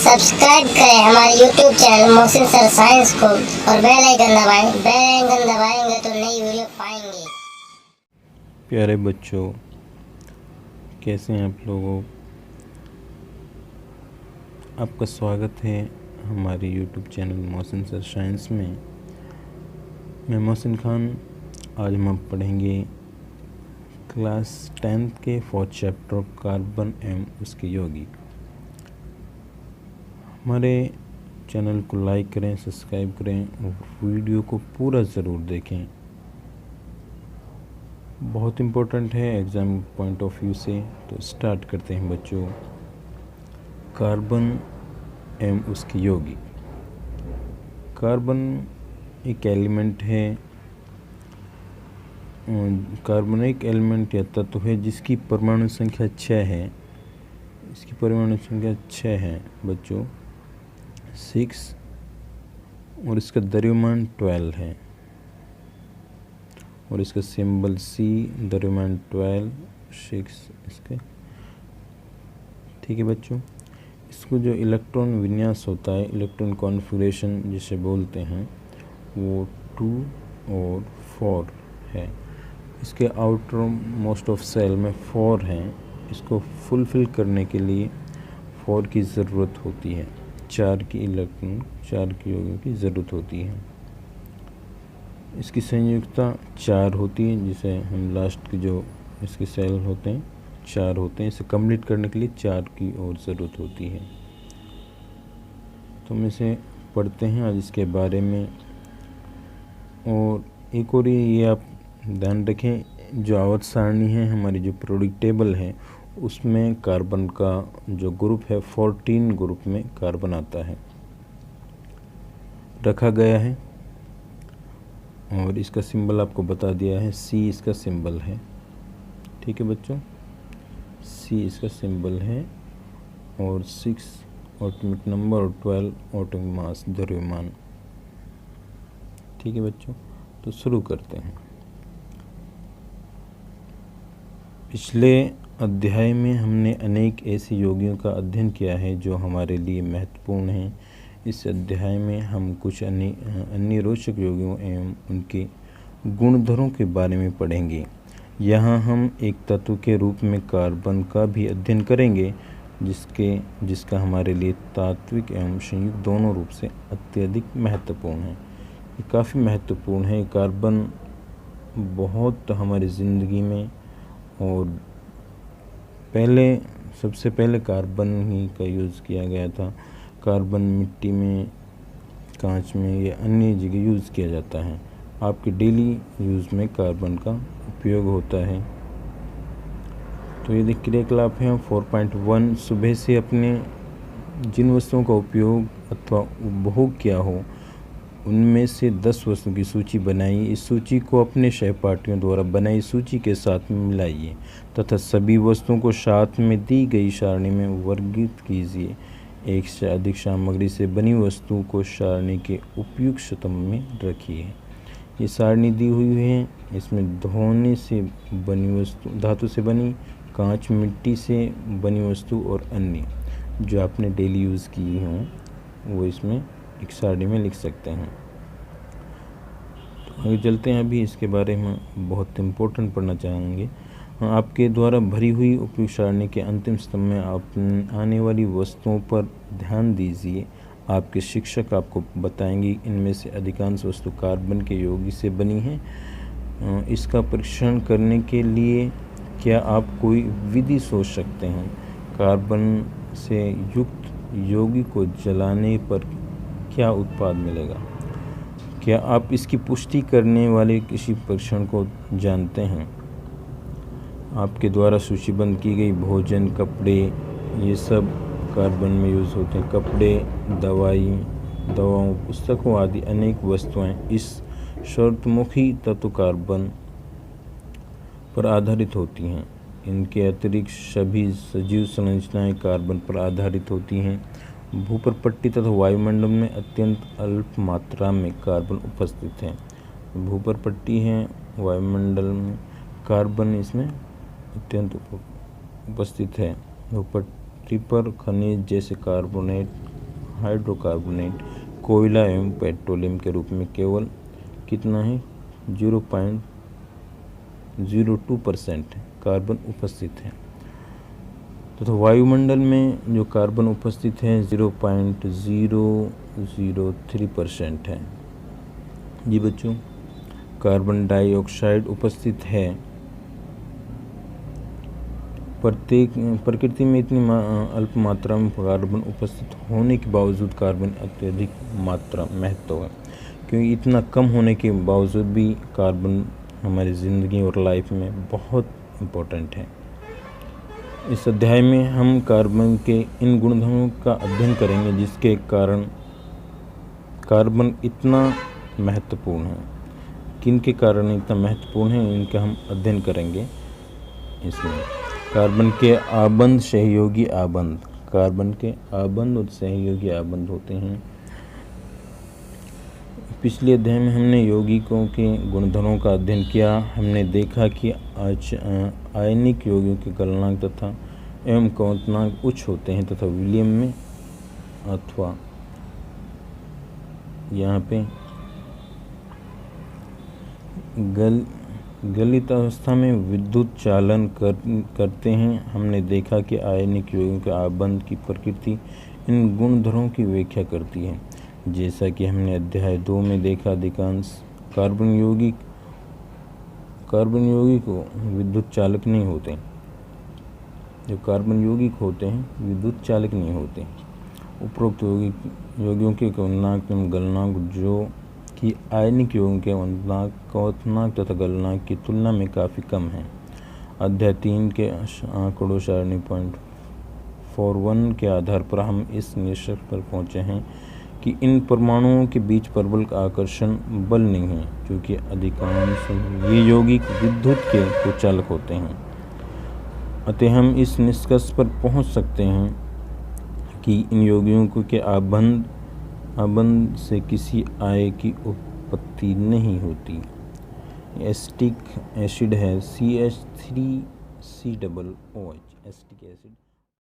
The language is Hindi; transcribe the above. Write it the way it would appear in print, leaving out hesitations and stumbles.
सब्सक्राइब करें हमारे YouTube channel Mohsin sir science को और बेल आइकन दबाएं। बेल आइकन दबाएंगे तो नई वीडियो पाएंगे। प्यारे बच्चों, कैसे हैं आप लोगों? आपका स्वागत है हमारे YouTube channel Mohsin sir science में। मैं मोहसिन खान। आज हम पढ़ेंगे क्लास 10th के 4th चैप्टर कार्बन एवं उसके यौगिक। हमारे चैनल को लाइक करें, सब्सक्राइब करें और वीडियो को पूरा ज़रूर देखें। बहुत इम्पोर्टेंट है एग्ज़ाम पॉइंट ऑफ व्यू से। तो स्टार्ट करते हैं बच्चों। कार्बन एवं उसके यौगिक। कार्बन एक एलिमेंट है, कार्बन एक एलिमेंट या तत्व है जिसकी परमाणु संख्या 6 है। इसकी परमाणु संख्या 6 है बच्चों, 6, और इसका द्रव्यमान 12 है और इसका सिंबल C, द्रव्यमान 12, 6 इसके। ठीक है बच्चों। इसको जो इलेक्ट्रॉन विन्यास होता है, इलेक्ट्रॉन कॉन्फ़िगरेशन जिसे बोलते हैं, वो 2 और 4 है। इसके आउटर मोस्ट ऑफ सेल में 4 हैं। इसको फुलफ़िल करने के लिए 4 की ज़रूरत होती है। 4 की इलेक्ट्रॉन, 4 की यौगिकों की ज़रूरत होती है। इसकी संयुक्ता 4 होती है, जिसे हम लास्ट के जो इसके सेल होते हैं 4 होते हैं। इसे कंप्लीट करने के लिए 4 की और ज़रूरत होती है। तो हम इसे पढ़ते हैं आज इसके बारे में। और एक और ये आप ध्यान रखें, जो आवर्त सारणी है हमारी, जो पीरियोडिक टेबल है, उसमें कार्बन का जो ग्रुप है 14 ग्रुप में कार्बन आता है, रखा गया है। और इसका सिंबल आपको बता दिया है, C इसका सिंबल है। ठीक है बच्चों, C इसका सिंबल है। और 6 एटॉमिक नंबर और 12 एटॉमिक मास, द्रव्यमान। ठीक है बच्चों, तो शुरू करते हैं। पिछले अध्याय में हमने अनेक ऐसे यौगिकों का अध्ययन किया है जो हमारे लिए महत्वपूर्ण हैं। इस अध्याय में हम कुछ अन्य रोचक यौगिकों एवं उनके गुणधरों के बारे में पढ़ेंगे। यहाँ हम एक तत्व के रूप में कार्बन का भी अध्ययन करेंगे, जिसका हमारे लिए तात्विक एवं संयुक्त दोनों रूप से अत्यधिक महत्वपूर्ण है। ये काफ़ी महत्वपूर्ण है। कार्बन बहुत हमारी ज़िंदगी में, और सबसे पहले कार्बन ही का यूज़ किया गया था। कार्बन मिट्टी में, कांच में या अन्य जगह यूज़ किया जाता है। आपके डेली यूज़ में कार्बन का उपयोग होता है। तो ये क्रियाकलाप हैं 4.1। सुबह से अपने जिन वस्तुओं का उपयोग अथवा उपभोग किया हो, उनमें से 10 वस्तुओं की सूची बनाइए। इस सूची को अपने सहपाठियों द्वारा बनाई सूची के साथ में मिलाइए तथा सभी वस्तुओं को साथ में दी गई सारणी में वर्गीकृत कीजिए। एक से अधिक सामग्री से बनी वस्तुओं को सारणी के उपयुक्त स्तंभ में रखिए। ये सारणी दी हुई है। इसमें धोने से बनी वस्तु, धातु से बनी, कांच, मिट्टी से बनी वस्तु और अन्य जो आपने डेली यूज़ की हों, वो इसमें एक सारणी में लिख सकते हैं। तो आगे चलते हैं। अभी इसके बारे में बहुत इम्पोर्टेंट पढ़ना चाहेंगे। आपके द्वारा भरी हुई उपयुक्त सारणी के अंतिम स्तंभ में आप आने वाली वस्तुओं पर ध्यान दीजिए। आपके शिक्षक आपको बताएंगे इनमें से अधिकांश वस्तु कार्बन के यौगिक से बनी हैं। इसका परीक्षण करने के लिए क्या आप कोई विधि सोच सकते हैं? कार्बन से युक्त यौगिक को जलाने पर क्या उत्पाद मिलेगा? क्या आप इसकी पुष्टि करने वाले किसी परीक्षण को जानते हैं? आपके द्वारा सूचीबद्ध की गई भोजन, कपड़े, ये सब कार्बन में यूज़ होते हैं। कपड़े, दवाओं, पुस्तकों आदि अनेक वस्तुएं इस शर्तमुखी तत्व कार्बन पर आधारित होती हैं। इनके अतिरिक्त सभी सजीव संरचनाएं कार्बन पर आधारित होती हैं। भूपर्पट्टी तथा वायुमंडल में अत्यंत अल्प मात्रा में कार्बन उपस्थित है। भूपर्पट्टी है, वायुमंडल में कार्बन इसमें अत्यंत उपस्थित है। भूपट्टी पर खनिज जैसे कार्बोनेट, हाइड्रोकार्बोनेट कोयला एवं पेट्रोलियम के रूप में केवल कितना है 0.02% कार्बन उपस्थित है। तो वायुमंडल में जो कार्बन उपस्थित है 0.003% है। जी बच्चों, कार्बन डाइऑक्साइड उपस्थित है। प्रकृति में इतनी अल्प मात्रा में कार्बन उपस्थित होने के बावजूद कार्बन अत्यधिक मात्रा महत्व है, क्योंकि इतना कम होने के बावजूद भी कार्बन हमारी ज़िंदगी और लाइफ में बहुत इम्पोर्टेंट है। इस अध्याय में हम कार्बन के इन गुणधर्मों का अध्ययन करेंगे जिसके कारण कार्बन इतना महत्वपूर्ण है। किन के कारण इतना महत्वपूर्ण है इनका हम अध्ययन करेंगे। इसमें कार्बन के आबंध सहयोगी आबंध, कार्बन के आबंध और सहयोगी आबंध होते हैं। पिछले अध्याय में हमने यौगिकों के गुणधर्मों का अध्ययन किया। हमने देखा कि आयनिक यौगिकों के गलनांक तथा एवं क्वथनांक उच्च होते हैं तथा विलयन में अथवा यहाँ पे गलित अवस्था में विद्युत चालन करते हैं। हमने देखा कि आयनिक यौगिकों के आबंध की प्रकृति इन गुणधर्मों की व्याख्या करती है। जैसा कि हमने अध्याय 2 में देखा, अधिकांश कार्बन यौगिक विद्युत चालक नहीं होते। जो कार्बन यौगिक होते हैं विद्युत चालक नहीं होते। उपरोक्त यौगिकों के गलनांक जो कि आयनिक यौगिकों के क्वथनांक तथा गलनांक की तुलना में काफ़ी कम है। अध्याय 3 के आंकड़ों सारणी 0.41 के आधार पर हम इस निष्कर्ष पर पहुँचे हैं कि इन परमाणुओं के बीच प्रबल आकर्षण बल नहीं है, क्योंकि अधिकांश ये यौगिक विद्युत के कुचालक होते हैं। अतः हम इस निष्कर्ष पर पहुंच सकते हैं कि इन यौगिकों के आबंध से किसी आय की उत्पत्ति नहीं होती। एसिटिक एसिड है CH3COOH, एसिटिक एसिड